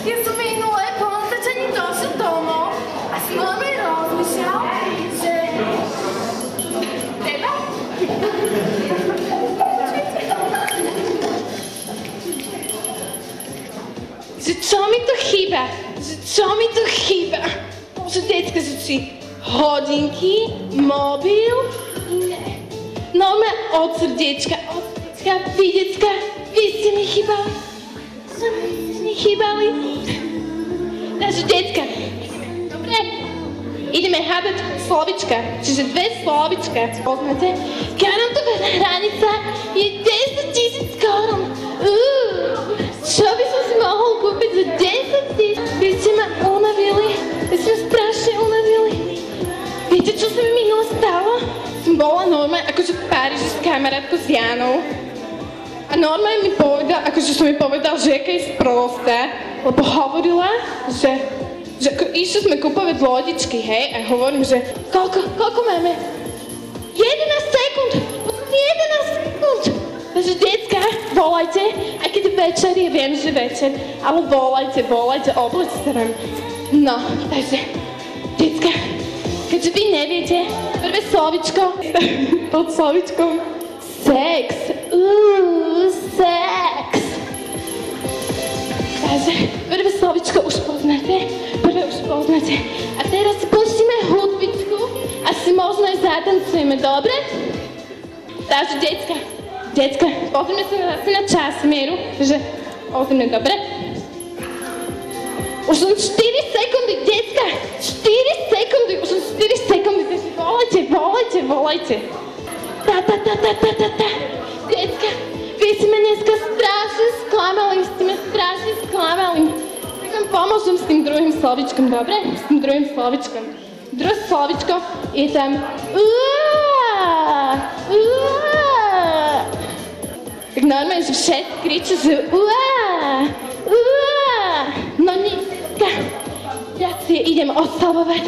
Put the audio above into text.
Ja som minulé po natáčaní došiel domov a som veľmi rozmýšľal, že... Teba? Že čo mi tu chýba? Bože, decka, že či hodinky, mobil? Ne. Normálne od srdiečka, vy decka, vy ste mi chýbali. Takže decka, dobre, ideme hádať slovička, čiže 2 slovička. Poznáte? Karantová hranica je 10 000 korun. Čo by som si mohol kúpiť za 10 000? Vy ste ma unavili, strašne unavili. Viete, čo sa mi minule stalo? Som bola normálne, akože v Paríži s kamarátkou s Janou. A normálne mi povedal, akože som mi povedal, že aká je sprostá, lebo hovorila, že išli sme kúpovať lodičky, hej, a hovorím, že koľko máme? 11 sekúnd! Takže decka, volajte, aj keď večer, ja viem, že večer, ale volajte, obleďte sa vám. No, takže, decka, keďže vy neviete, prvé slovičko, pod slovičkom sex. Sex. Takže, prvé slovičko už poznáte. A teraz si pustíme hudbičku a si možno aj zatancujeme, dobre? Takže, decka, pozrime sa zase na časmieru, že pozrime, dobre? Už len 4 sekundy, decka! 4 sekundy, takže volajte. Decka, vy si ma dneska strašne sklamali. Tak vám pomôžem s tým druhým slovičkom, dobre? Druhé slovičko je tam tak normálne, že všetci kričia, že no dneska ja si idem oslavovať